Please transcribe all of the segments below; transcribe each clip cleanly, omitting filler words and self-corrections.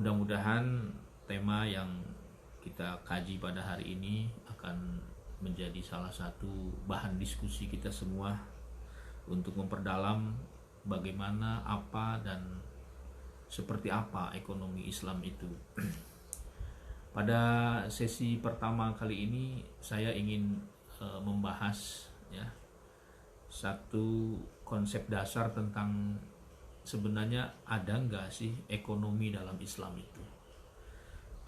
Mudah-mudahan tema yang kita kaji pada hari ini akan menjadi salah satu bahan diskusi kita semua untuk memperdalam bagaimana, apa, dan seperti apa ekonomi Islam itu. Pada sesi pertama kali ini saya ingin membahas satu konsep dasar tentang sebenarnya ada nggak sih ekonomi dalam Islam itu?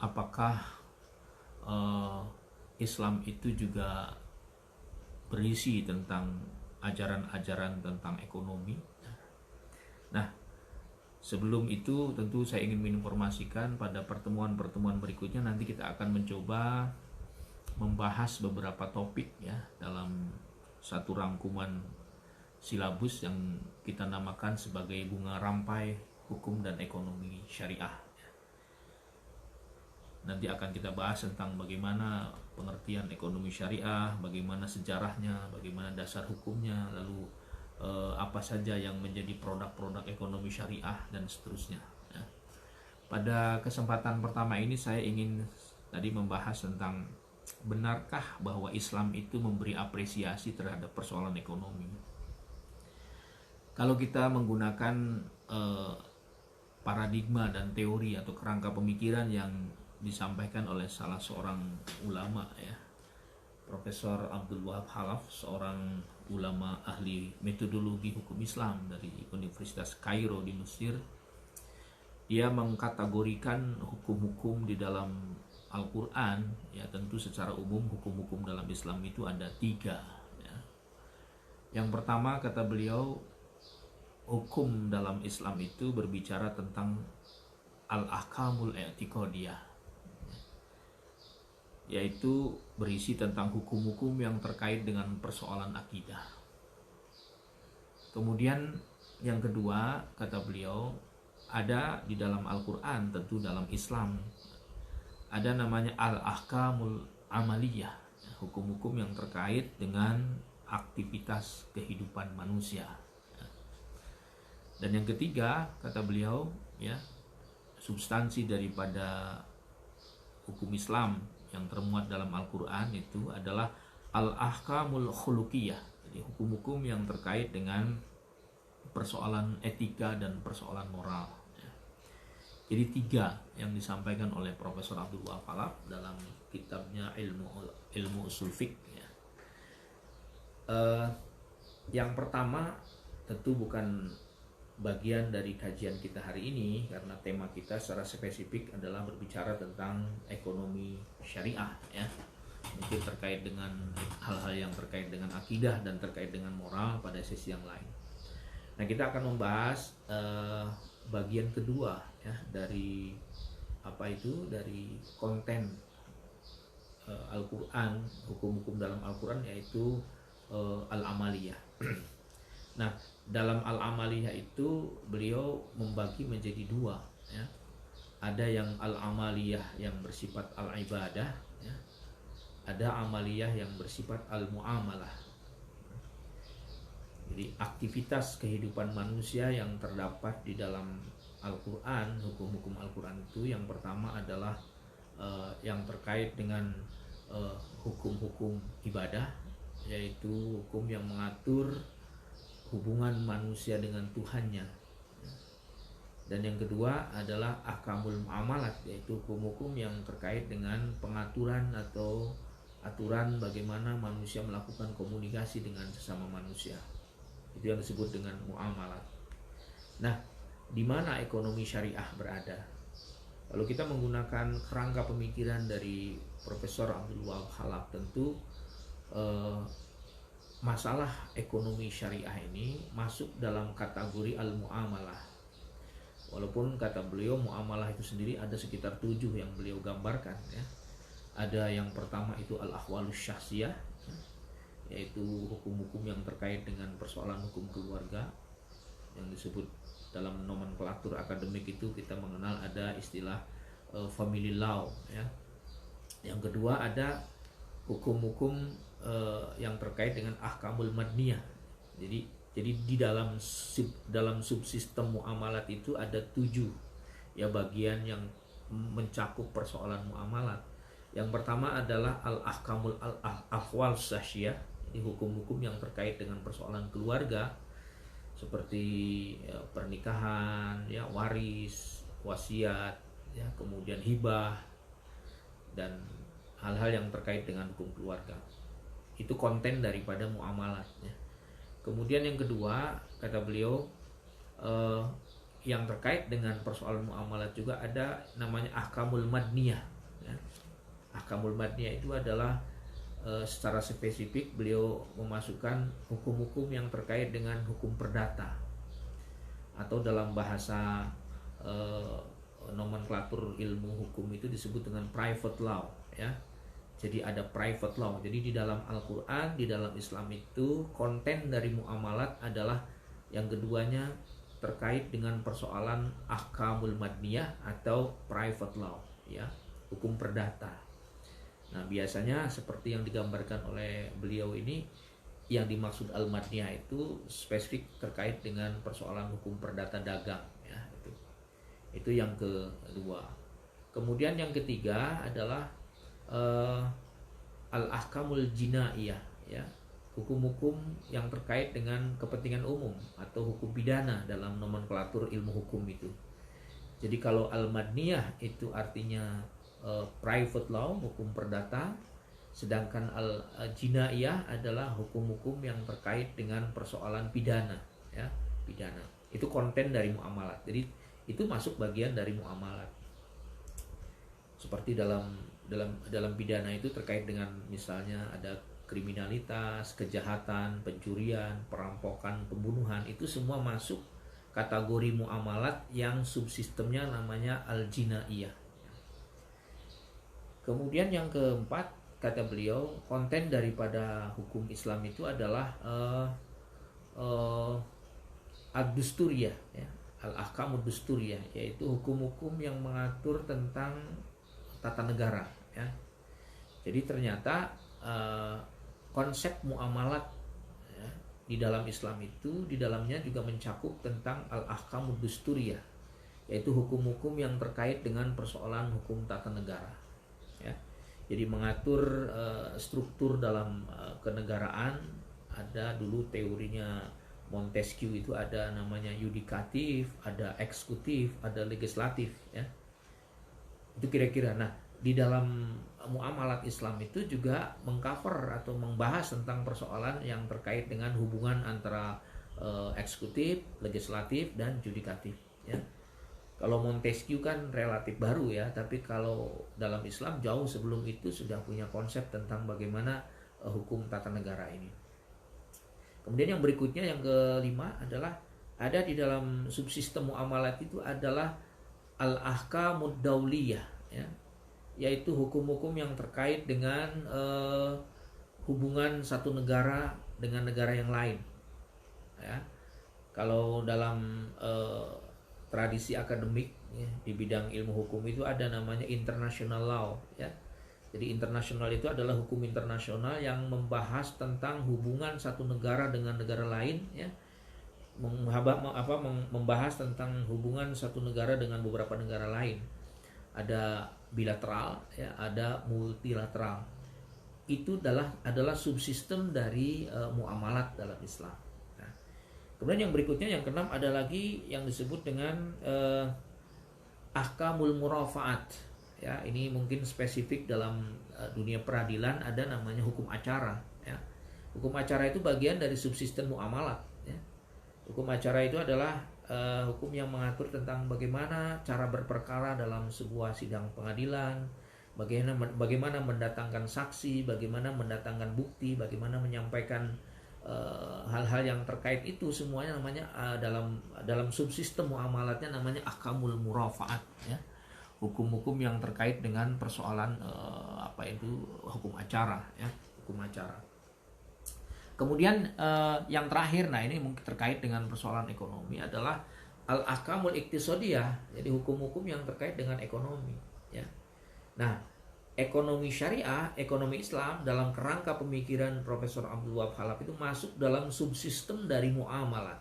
Apakah Islam itu juga berisi tentang ajaran-ajaran tentang ekonomi? Nah, sebelum itu tentu saya ingin menginformasikan pada pertemuan-pertemuan berikutnya nanti kita akan mencoba membahas beberapa topik dalam satu rangkuman silabus yang kita namakan sebagai bunga rampai hukum dan ekonomi syariah. Nanti akan kita bahas tentang bagaimana pengertian ekonomi syariah, bagaimana sejarahnya, bagaimana dasar hukumnya, lalu apa saja yang menjadi produk-produk ekonomi syariah dan seterusnya. Pada kesempatan pertama ini saya ingin tadi membahas tentang benarkah bahwa Islam itu memberi apresiasi terhadap persoalan ekonomi. Kalau kita menggunakan paradigma dan teori atau kerangka pemikiran yang disampaikan oleh salah seorang ulama Profesor Abdul Wahab Khalaf, seorang ulama ahli metodologi hukum Islam dari Universitas Kairo di Mesir. Dia mengkategorikan hukum-hukum di dalam Al-Quran, tentu secara umum hukum-hukum dalam Islam itu ada 3. Yang pertama, kata beliau, hukum dalam Islam itu berbicara tentang al-ahkamul i'tiqadiyah, yaitu berisi tentang hukum-hukum yang terkait dengan persoalan akidah. Kemudian yang kedua, kata beliau, ada di dalam Al-Quran, tentu dalam Islam ada namanya al-ahkamul amaliyah, hukum-hukum yang terkait dengan aktivitas kehidupan manusia. Dan yang ketiga, kata beliau, substansi daripada hukum Islam yang termuat dalam Al-Quran itu adalah al-ahkamul khuluqiyah, jadi hukum-hukum yang terkait dengan persoalan etika dan persoalan moral. Jadi 3 yang disampaikan oleh Profesor Abdul Wahab Khalaf dalam kitabnya ilmu usul fiqh. Yang pertama tentu bukan bagian dari kajian kita hari ini, karena tema kita secara spesifik adalah berbicara tentang ekonomi syariah, mungkin terkait dengan hal-hal yang terkait dengan akidah dan terkait dengan moral pada sesi yang lain. Nah, kita akan membahas bagian kedua dari dari konten Al-Quran, hukum-hukum dalam Al-Quran, yaitu al-amaliyah. Nah, dalam al-amaliyah itu beliau membagi menjadi 2. Ada yang al-amaliyah yang bersifat al-ibadah, ada amaliyah yang bersifat al-muamalah. Jadi aktivitas kehidupan manusia yang terdapat di dalam Al-Quran, hukum-hukum Al-Quran itu yang pertama adalah yang terkait dengan hukum-hukum ibadah, yaitu hukum yang mengatur hubungan manusia dengan Tuhannya. Dan yang kedua adalah ahkamul muamalat, yaitu hukum-hukum yang terkait dengan pengaturan atau aturan bagaimana manusia melakukan komunikasi dengan sesama manusia. Itu yang disebut dengan muamalat. Nah, di mana ekonomi syariah berada? Kalau kita menggunakan kerangka pemikiran dari Profesor Abdul Wahab Khalaf, tentu masalah ekonomi syariah ini masuk dalam kategori al-muamalah. Walaupun kata beliau muamalah itu sendiri ada sekitar 7 yang beliau gambarkan. Ada yang pertama itu al-ahwalus syahsiyah, yaitu hukum-hukum yang terkait dengan persoalan hukum keluarga, yang disebut dalam nomenklatur akademik itu kita mengenal ada istilah family law. Yang kedua ada hukum-hukum yang terkait dengan ahkamul madniyah. Jadi di dalam subsistem muamalat itu ada 7 bagian yang mencakup persoalan muamalat. Yang pertama adalah al-ahkamul al-ahwal syakhsiyah, jadi hukum-hukum yang terkait dengan persoalan keluarga seperti pernikahan, ya, waris, wasiat, ya, kemudian hibah dan hal-hal yang terkait dengan hukum keluarga. Itu konten daripada muamalat, ya. Kemudian yang kedua, kata beliau, yang terkait dengan persoalan muamalat juga ada namanya ahkamul madniyah, ya. Ahkamul madniyah itu adalah secara spesifik beliau memasukkan hukum-hukum yang terkait dengan hukum perdata, atau dalam bahasa nomenklatur ilmu hukum itu disebut dengan private law, ya. Jadi ada private law. Jadi di dalam Al-Quran, di dalam Islam itu konten dari muamalat adalah yang keduanya terkait dengan persoalan ahkamul madniyah atau private law, ya, hukum perdata. Nah, biasanya seperti yang digambarkan oleh beliau ini, yang dimaksud al-madniyah itu spesifik terkait dengan persoalan hukum perdata dagang, ya, itu yang kedua. Kemudian yang ketiga adalah al-ahkamul jinaiyah, ya, hukum-hukum yang terkait dengan kepentingan umum atau hukum pidana dalam nomenklatur ilmu hukum itu. Jadi kalau al-madniyah itu artinya private law, hukum perdata, sedangkan al-jinaiyah adalah hukum-hukum yang terkait dengan persoalan pidana, ya, pidana. Itu konten dari muamalat. Jadi itu masuk bagian dari muamalat. Seperti dalam pidana itu terkait dengan misalnya ada kriminalitas, kejahatan, pencurian, perampokan, pembunuhan, itu semua masuk kategori muamalat yang subsistemnya namanya al-jinaiyah. Kemudian yang keempat, kata beliau, konten daripada hukum Islam itu adalah ad-dusturiyah, ya, al-ahkamud dusturiyah, yaitu hukum-hukum yang mengatur tentang tata negara, ya. Jadi ternyata konsep muamalat, ya, di dalam Islam itu di dalamnya juga mencakup tentang al-ahkamud dusturiyah, yaitu hukum-hukum yang terkait dengan persoalan hukum tata negara, ya. Jadi mengatur struktur dalam kenegaraan. Ada dulu teorinya Montesquieu itu ada namanya yudikatif, ada eksekutif, ada legislatif, ya. Itu kira-kira. Nah, di dalam muamalat Islam itu juga mengcover atau membahas tentang persoalan yang terkait dengan hubungan antara eksekutif, legislatif, dan yudikatif, ya. Kalau Montesquieu kan relatif baru, ya, tapi kalau dalam Islam jauh sebelum itu sudah punya konsep tentang bagaimana hukum tata negara ini. Kemudian yang berikutnya, yang kelima adalah ada di dalam subsistem muamalat itu adalah al-ahkamud dauliyah, ya, yaitu hukum-hukum yang terkait dengan hubungan satu negara dengan negara yang lain, ya. Kalau dalam tradisi akademik, ya, di bidang ilmu hukum itu ada namanya international law, ya. Jadi internasional itu adalah hukum internasional yang membahas tentang hubungan satu negara dengan negara lain, ya. Membahas tentang hubungan satu negara dengan beberapa negara lain. Ada bilateral, ya, ada multilateral. Itu adalah subsistem dari muamalat dalam Islam. Kemudian yang berikutnya, yang keenam, ada lagi yang disebut dengan ahkamul murafaat, ya. Ini mungkin spesifik dalam dunia peradilan, ada namanya hukum acara, ya. Hukum acara itu bagian dari subsistem muamalat, ya. Hukum acara itu adalah hukum yang mengatur tentang bagaimana cara berperkara dalam sebuah sidang pengadilan, bagaimana mendatangkan saksi, bagaimana mendatangkan bukti, bagaimana menyampaikan hal-hal yang terkait itu, semuanya namanya dalam subsistem muamalatnya namanya ahkamul murafaat, ya. Hukum-hukum yang terkait dengan persoalan hukum acara, ya, hukum acara. Kemudian yang terakhir, nah ini mungkin terkait dengan persoalan ekonomi, adalah al-ahkamul iktisadiyah, jadi hukum-hukum yang terkait dengan ekonomi, ya. Nah, ekonomi syariah, ekonomi Islam dalam kerangka pemikiran Profesor Abdul Wahab Khalaf itu masuk dalam subsistem dari muamalat.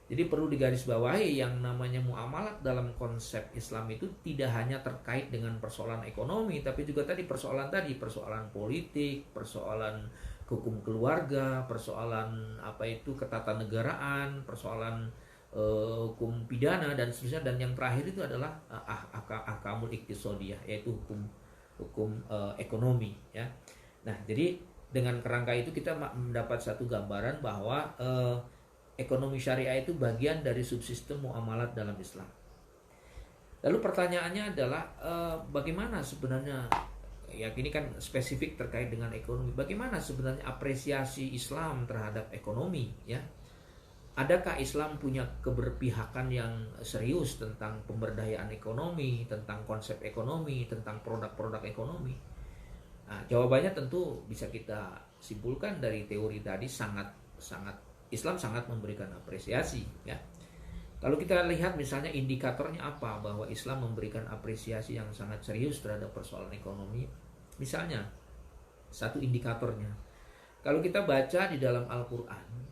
Jadi perlu digarisbawahi yang namanya muamalat dalam konsep Islam itu tidak hanya terkait dengan persoalan ekonomi, tapi juga persoalan politik, persoalan hukum keluarga, persoalan ketatanegaraan, persoalan hukum pidana dan seterusnya, dan yang terakhir itu adalah ahkamul iqtisadiyah, yaitu hukum ekonomi ya. Nah, jadi dengan kerangka itu kita mendapat satu gambaran bahwa ekonomi syariah itu bagian dari subsistem muamalat dalam Islam. Lalu pertanyaannya adalah bagaimana sebenarnya, ya ini kan spesifik terkait dengan ekonomi, bagaimana sebenarnya apresiasi Islam terhadap ekonomi ya? Adakah Islam punya keberpihakan yang serius tentang pemberdayaan ekonomi, tentang konsep ekonomi, tentang produk-produk ekonomi? Nah, jawabannya tentu bisa kita simpulkan dari teori tadi, Islam sangat memberikan apresiasi ya. Kalau kita lihat misalnya indikatornya apa bahwa Islam memberikan apresiasi yang sangat serius terhadap persoalan ekonomi. Misalnya satu indikatornya, kalau kita baca di dalam Al-Qur'an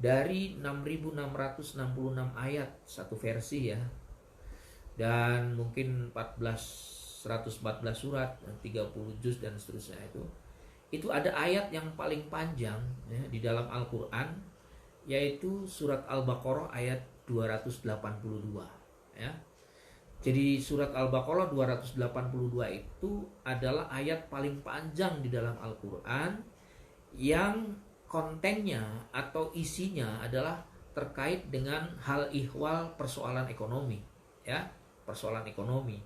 dari 6.666 ayat satu versi ya, dan mungkin 114 surat, 30 juz dan seterusnya, itu ada ayat yang paling panjang ya, di dalam Al-Quran, yaitu surat Al-Baqarah ayat 282 ya. Jadi surat Al-Baqarah 282 itu adalah ayat paling panjang di dalam Al-Quran yang kontennya atau isinya adalah terkait dengan hal ihwal persoalan ekonomi ya, persoalan ekonomi.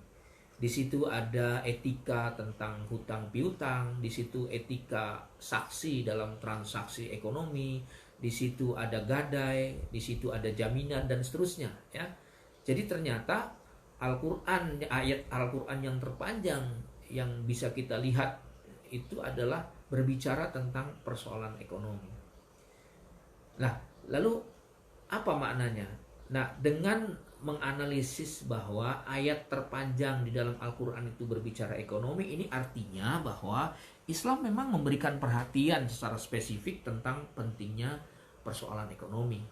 Di situ ada etika tentang hutang piutang, di situ etika saksi dalam transaksi ekonomi, di situ ada gadai, di situ ada jaminan dan seterusnya ya. Jadi ternyata Al-Qur'an, ayat Al-Qur'an yang terpanjang yang bisa kita lihat itu adalah berbicara tentang persoalan ekonomi. Nah, lalu apa maknanya? Nah, dengan menganalisis bahwa ayat terpanjang di dalam Al-Quran itu berbicara ekonomi, ini artinya bahwa Islam memang memberikan perhatian secara spesifik tentang pentingnya persoalan ekonomi.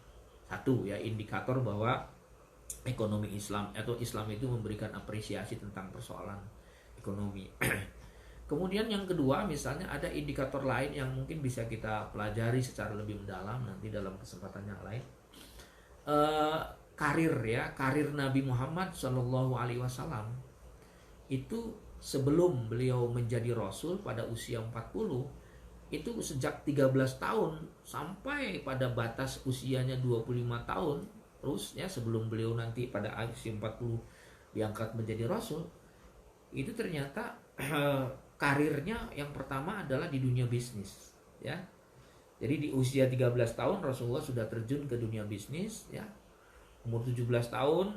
Satu ya, indikator bahwa ekonomi Islam atau Islam itu memberikan apresiasi tentang persoalan ekonomi. Kemudian yang kedua, misalnya ada indikator lain yang mungkin bisa kita pelajari secara lebih mendalam nanti dalam kesempatan yang lain. Karir Nabi Muhammad SAW itu sebelum beliau menjadi Rasul pada usia 40, itu sejak 13 tahun sampai pada batas usianya 25 tahun terus ya, sebelum beliau nanti pada usia 40 diangkat menjadi Rasul, itu ternyata karirnya yang pertama adalah di dunia bisnis ya. Jadi di usia 13 tahun Rasulullah sudah terjun ke dunia bisnis ya. Umur 17 tahun,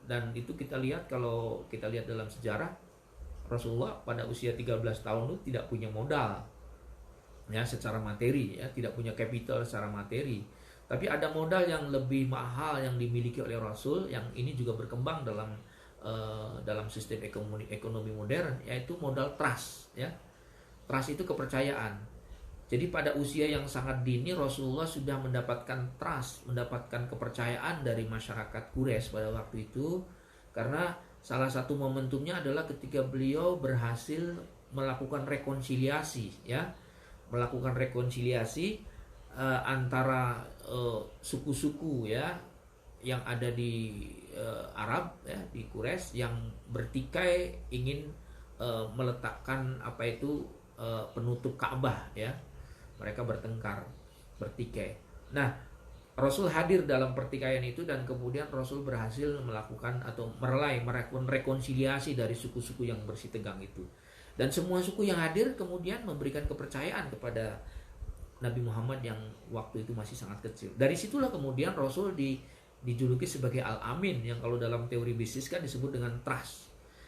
dan itu kita lihat, kalau kita lihat dalam sejarah, Rasulullah pada usia 13 tahun itu tidak punya modal ya secara materi ya, tidak punya capital secara materi. Tapi ada modal yang lebih mahal yang dimiliki oleh Rasul, yang ini juga berkembang dalam sistem ekonomi modern, yaitu modal trust ya. Trust itu kepercayaan. Jadi pada usia yang sangat dini Rasulullah sudah mendapatkan trust, mendapatkan kepercayaan dari masyarakat Quraisy pada waktu itu, karena salah satu momentumnya adalah ketika beliau berhasil melakukan rekonsiliasi ya, antara suku-suku ya yang ada di Arab ya, di Quraisy, yang bertikai ingin meletakkan penutup Ka'bah ya. Mereka bertengkar, bertikai. Nah, Rasul hadir dalam pertikaian itu, dan kemudian Rasul berhasil melakukan melakukan rekonsiliasi dari suku-suku yang bersitegang itu. Dan semua suku yang hadir kemudian memberikan kepercayaan kepada Nabi Muhammad yang waktu itu masih sangat kecil. Dari situlah kemudian Rasul dijuluki sebagai Al-Amin, yang kalau dalam teori bisnis kan disebut dengan trust.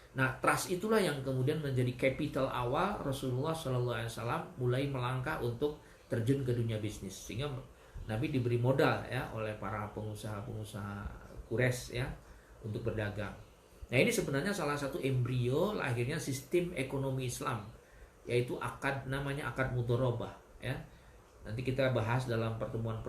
Nah, trust itulah yang kemudian menjadi capital awal Rasulullah SAW mulai melangkah untuk terjun ke dunia bisnis, sehingga Nabi diberi modal ya oleh para pengusaha Quraisy ya untuk berdagang. Nah, ini sebenarnya salah satu embrio lahirnya sistem ekonomi Islam, yaitu namanya akad mudharabah ya. Nanti kita bahas dalam pertemuan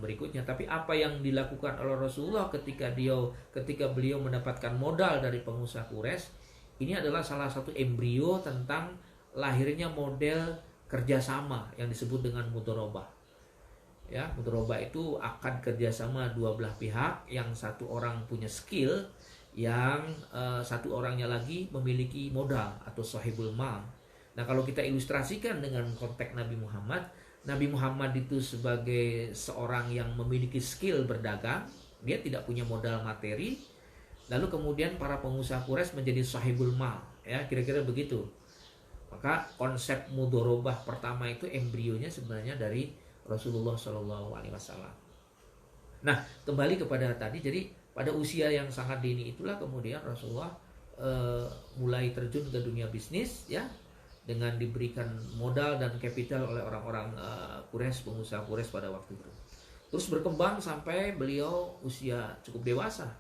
berikutnya. Tapi apa yang dilakukan oleh Rasulullah ketika beliau mendapatkan modal dari pengusaha Quraisy, ini adalah salah satu embrio tentang lahirnya model kerjasama yang disebut dengan mudharabah. Ya, mudharabah itu akan kerjasama dua belah pihak, yang satu orang punya skill, yang satu orangnya lagi memiliki modal atau sahibul mal. Nah, kalau kita ilustrasikan dengan konteks Nabi Muhammad itu sebagai seorang yang memiliki skill berdagang, dia tidak punya modal materi. Lalu kemudian para pengusaha Quraisy menjadi sahibul mal, ya kira-kira begitu. Maka konsep mudharabah pertama itu embrionya sebenarnya dari Rasulullah Shallallahu Alaihi Wasallam. Nah, kembali kepada tadi, jadi pada usia yang sangat dini itulah kemudian Rasulullah mulai terjun ke dunia bisnis, ya, dengan diberikan modal dan kapital oleh orang-orang Quraisy, pengusaha Quraisy pada waktu itu. Terus berkembang sampai beliau usia cukup dewasa.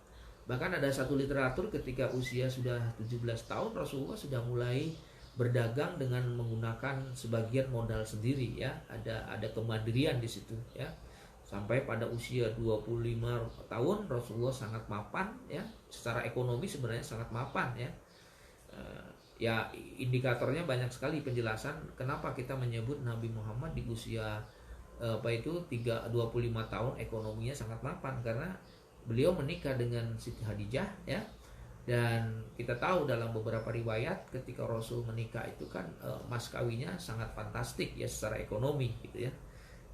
Bahkan ada satu literatur ketika usia sudah 17 tahun Rasulullah sudah mulai berdagang dengan menggunakan sebagian modal sendiri, ya. Ada kemandirian di situ, ya. Sampai pada usia 25 tahun Rasulullah sangat mapan, ya. Secara ekonomi sebenarnya sangat mapan, ya. Ya, indikatornya banyak sekali penjelasan kenapa kita menyebut Nabi Muhammad di usia 25 tahun ekonominya sangat mapan, karena beliau menikah dengan Siti Khadijah, ya. Dan kita tahu dalam beberapa riwayat ketika Rasul menikah itu kan mas kawinnya sangat fantastik, ya, secara ekonomi gitu, ya.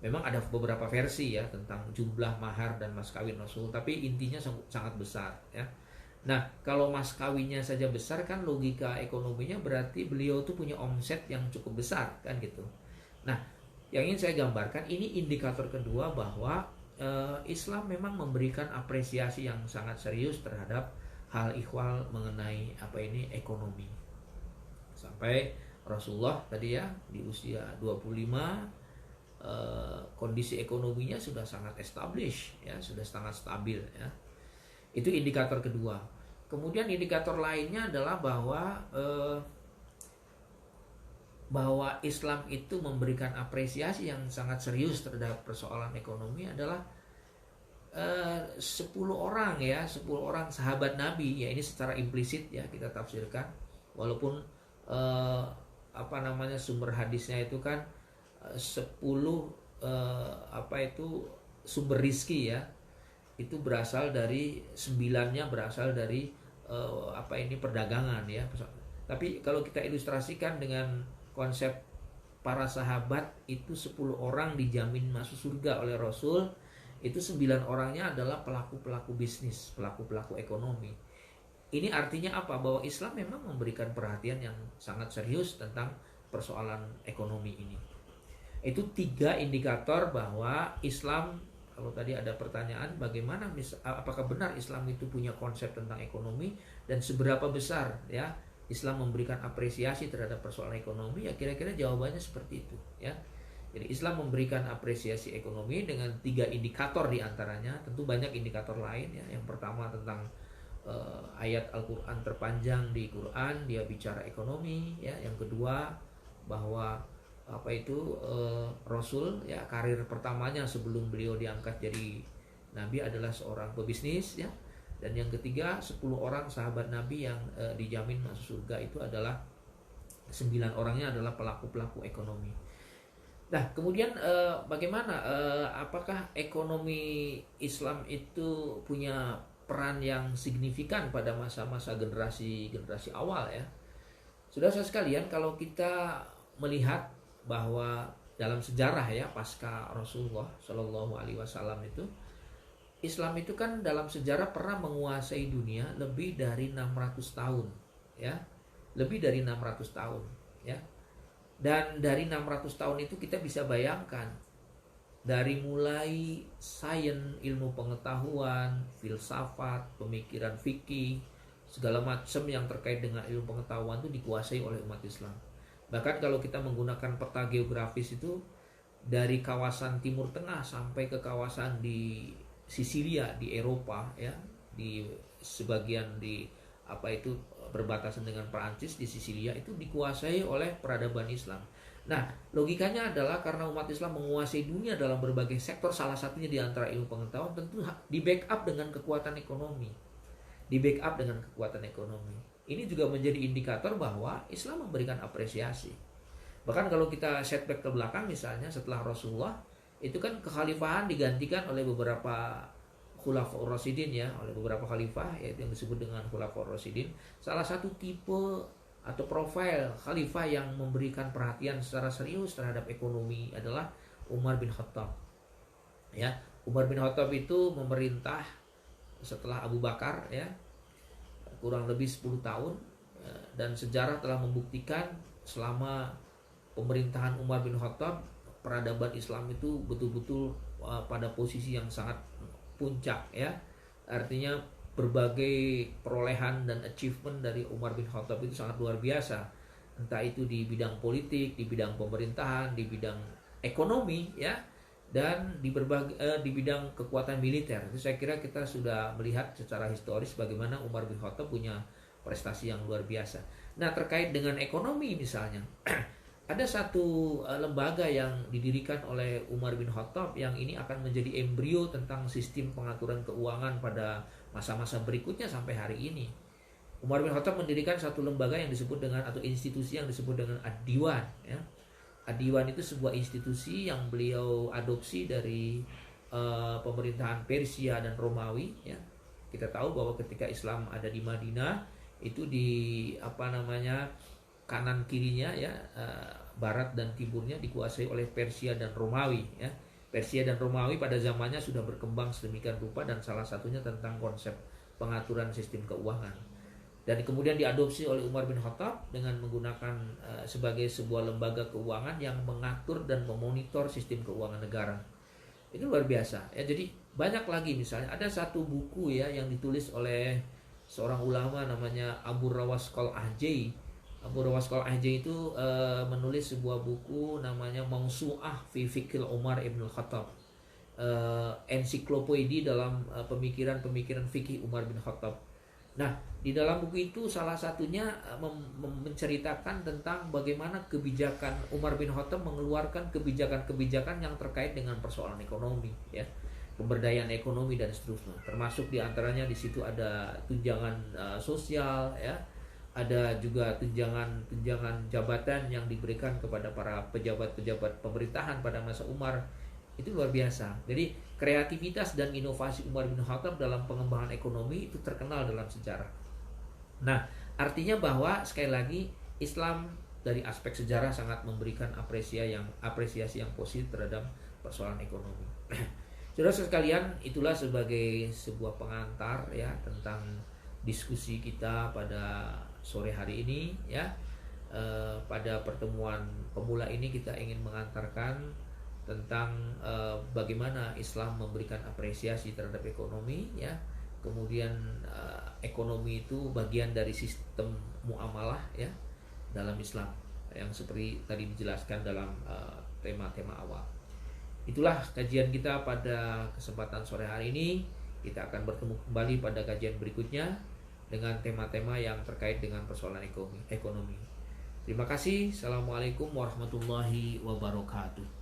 Memang ada beberapa versi, ya, tentang jumlah mahar dan mas kawin Rasul, tapi intinya sangat besar, ya. Nah, kalau mas kawinnya saja besar kan logika ekonominya berarti beliau tuh punya omset yang cukup besar kan gitu. Nah, yang ingin saya gambarkan ini indikator kedua bahwa Islam memang memberikan apresiasi yang sangat serius terhadap hal ihwal mengenai ekonomi. Sampai Rasulullah tadi, ya, di usia 25 kondisi ekonominya sudah sangat established, ya, sudah sangat stabil, ya. Itu indikator kedua. Kemudian indikator lainnya adalah bahwa Islam itu memberikan apresiasi yang sangat serius terhadap persoalan ekonomi adalah 10 orang, ya, 10 orang sahabat Nabi, ya, ini secara implisit, ya, kita tafsirkan, walaupun sumber hadisnya itu kan 10 sumber rizki, ya, itu berasal dari 9-nya berasal dari perdagangan, ya. Tapi kalau kita ilustrasikan dengan konsep para sahabat itu 10 orang dijamin masuk surga oleh Rasul, itu 9 orangnya adalah pelaku-pelaku bisnis, pelaku-pelaku ekonomi. Ini artinya apa? Bahwa Islam memang memberikan perhatian yang sangat serius tentang persoalan ekonomi ini. Itu 3 indikator bahwa Islam, kalau tadi ada pertanyaan bagaimana, apakah benar Islam itu punya konsep tentang ekonomi dan seberapa besar, ya, Islam memberikan apresiasi terhadap persoalan ekonomi, ya kira-kira jawabannya seperti itu, ya. Jadi Islam memberikan apresiasi ekonomi dengan 3 indikator diantaranya, tentu banyak indikator lain, ya. Yang pertama tentang ayat Al-Quran terpanjang di Quran, dia bicara ekonomi, ya. Yang kedua bahwa Rasul, ya, karir pertamanya sebelum beliau diangkat jadi Nabi adalah seorang pebisnis, ya. Dan yang ketiga 10 orang sahabat Nabi yang dijamin masuk surga itu adalah 9 orangnya adalah pelaku-pelaku ekonomi. Nah, kemudian bagaimana? Apakah ekonomi Islam itu punya peran yang signifikan pada masa-masa generasi awal, ya? Saudara sekalian, kalau kita melihat bahwa dalam sejarah, ya, pasca Rasulullah Shallallahu Alaihi Wasallam itu, Islam itu kan dalam sejarah pernah menguasai dunia lebih dari 600 tahun, ya, lebih dari 600 tahun, ya. Dan dari 600 tahun itu kita bisa bayangkan dari mulai sains, ilmu pengetahuan, filsafat, pemikiran fikih, segala macam yang terkait dengan ilmu pengetahuan itu dikuasai oleh umat Islam. Bahkan kalau kita menggunakan peta geografis itu dari kawasan Timur Tengah sampai ke kawasan di Sisilia di Eropa, ya, di sebagian di berbatasan dengan Perancis di Sisilia itu dikuasai oleh peradaban Islam. Nah, logikanya adalah karena umat Islam menguasai dunia dalam berbagai sektor, salah satunya di antara ilmu pengetahuan, tentu di backup dengan kekuatan ekonomi. Di backup dengan kekuatan ekonomi. Ini juga menjadi indikator bahwa Islam memberikan apresiasi. Bahkan kalau kita setback ke belakang, misalnya setelah Rasulullah, itu kan kekhalifahan digantikan oleh beberapa Khulafaur Rasyidin, ya, oleh beberapa khalifah, yaitu yang disebut dengan Khulafaur Rasyidin. Salah satu tipe atau profil khalifah yang memberikan perhatian secara serius terhadap ekonomi adalah Umar bin Khattab. Ya, Umar bin Khattab itu memerintah setelah Abu Bakar, ya, kurang lebih 10 tahun, dan sejarah telah membuktikan selama pemerintahan Umar bin Khattab peradaban Islam itu betul-betul pada posisi yang sangat puncak, ya. Artinya berbagai perolehan dan achievement dari Umar bin Khattab itu sangat luar biasa. Entah itu di bidang politik, di bidang pemerintahan, di bidang ekonomi, ya, dan di bidang kekuatan militer. Itu saya kira kita sudah melihat secara historis bagaimana Umar bin Khattab punya prestasi yang luar biasa. Nah, terkait dengan ekonomi misalnya, ada satu lembaga yang didirikan oleh Umar bin Khattab yang ini akan menjadi embrio tentang sistem pengaturan keuangan pada masa-masa berikutnya sampai hari ini. Umar bin Khattab mendirikan satu lembaga yang disebut dengan, atau institusi yang disebut dengan Ad-Diwan, ya. Ad-Diwan itu sebuah institusi yang beliau adopsi dari pemerintahan Persia dan Romawi, ya. Kita tahu bahwa ketika Islam ada di Madinah, itu di kanan kirinya, ya, barat dan timurnya dikuasai oleh Persia dan Romawi, ya. Persia dan Romawi pada zamannya sudah berkembang sedemikian rupa, dan salah satunya tentang konsep pengaturan sistem keuangan. Dan kemudian diadopsi oleh Umar bin Khattab dengan menggunakan sebagai sebuah lembaga keuangan yang mengatur dan memonitor sistem keuangan negara. Itu luar biasa, ya. Jadi banyak lagi, misalnya ada satu buku, ya, yang ditulis oleh seorang ulama namanya Abu Rawas Qal-Ahjai. Abu Rawas Qal-Ahjai itu menulis sebuah buku namanya Mausu'ah fi Fiqhil Umar ibn Khattab, ensiklopedi dalam pemikiran-pemikiran fikih Umar bin Khattab. Nah, di dalam buku itu salah satunya menceritakan tentang bagaimana kebijakan Umar bin Khattab mengeluarkan kebijakan-kebijakan yang terkait dengan persoalan ekonomi, ya, pemberdayaan ekonomi dan seterusnya. Termasuk diantaranya di situ ada tunjangan sosial, ya, ada juga tunjangan jabatan yang diberikan kepada para pejabat-pejabat pemerintahan pada masa Umar. Itu luar biasa. Jadi kreativitas dan inovasi Umar bin Khattab dalam pengembangan ekonomi itu terkenal dalam sejarah. Nah, artinya bahwa sekali lagi Islam dari aspek sejarah sangat memberikan apresiasi yang positif terhadap persoalan ekonomi. Saudara sekalian, itulah sebagai sebuah pengantar, ya, tentang diskusi kita pada sore hari ini, ya. Pada pertemuan pemula ini kita ingin mengantarkan tentang bagaimana Islam memberikan apresiasi terhadap ekonomi, ya. Kemudian ekonomi itu bagian dari sistem muamalah, ya, dalam Islam, yang seperti tadi dijelaskan dalam tema-tema awal. Itulah kajian kita pada kesempatan sore hari ini. Kita akan bertemu kembali pada kajian berikutnya dengan tema-tema yang terkait dengan persoalan ekonomi. Terima kasih. Assalamualaikum warahmatullahi wabarakatuh.